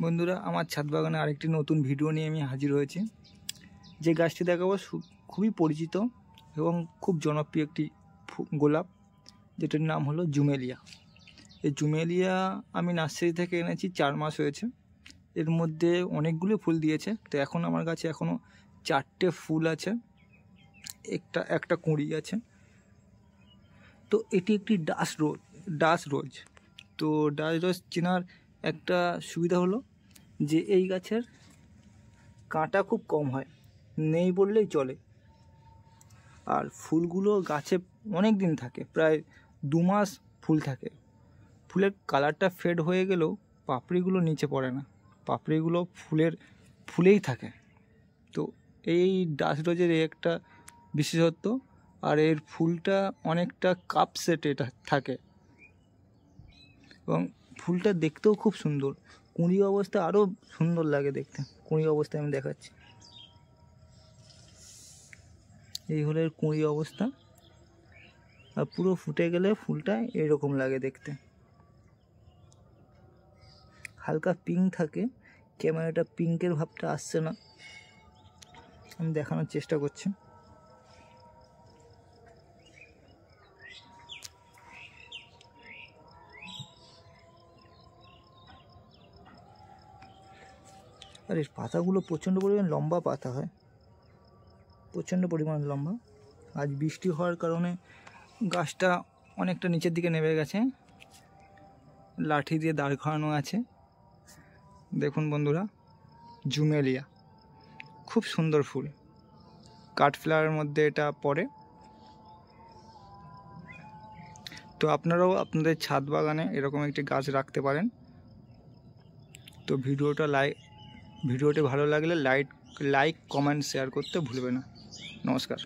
বন্ধুরা, আমার ছাদ বাগানে আরেকটি নতুন ভিডিও নিয়ে আমি হাজির হয়েছি। যে গাছটি দেখাবো খুবই পরিচিত এবং খুব জনপ্রিয় একটি গোলাপ, যেটার নাম হলো জুমেলিয়া। এই জুমেলিয়া আমি নার্সারি থেকে এনেছি, 4 মাস হয়েছে। এর মধ্যে অনেকগুলো ফুল দিয়েছে। তো এখন আমার কাছে এখনও 4টে ফুল আছে, একটা কুঁড়ি আছে। তো এটি একটি ডাস রোজ। তো ডাস রোজ চেনার একটা সুবিধা হলো যে এই গাছের কাঁটা খুব কম হয়, নেই বললেই চলে। আর ফুলগুলো গাছে অনেক দিন থাকে, প্রায় 2 মাস ফুল থাকে। ফুলের কালারটা ফেড হয়ে গেলেও পাপড়িগুলো নিচে পড়ে না, পাপড়িগুলো ফুলেই থাকে। তো এই ডাস রোজের এই একটা বিশেষত্ব। আর এর ফুলটা অনেকটা কাপ সেটে থাকে এবং ফুলটা দেখতেও খুব সুন্দর। কুঁড়ি অবস্থা আরও সুন্দর লাগে দেখতে। কুঁড়ি অবস্থায় আমি দেখাচ্ছি, এই হলো এর কুঁড়ি অবস্থা। আর পুরো ফুটে গেলে ফুলটা এরকম লাগে দেখতে, হালকা পিঙ্ক থাকে। ক্যামেরাটা পিঙ্কের ভাবটা আসছে না, আমি দেখানোর চেষ্টা করছি। আর এর পাতাগুলো প্রচণ্ড পরিমাণ লম্বা পাতা হয়, প্রচণ্ড পরিমাণ লম্বা। আজ বৃষ্টি হওয়ার কারণে গাছটা অনেকটা নিচের দিকে নেমে গেছে, লাঠি দিয়ে দাঁড় করানো আছে। দেখুন বন্ধুরা, জুমেলিয়া খুব সুন্দর ফুল, কাঠফ্লাওয়ারের মধ্যে এটা পড়ে। তো আপনারাও আপনাদের ছাদ বাগানে এরকম একটি গাছ রাখতে পারেন। তো ভিডিওটি ভালো লাগলে লাইক, কমেন্ট, শেয়ার করতে ভুলবে না। নমস্কার।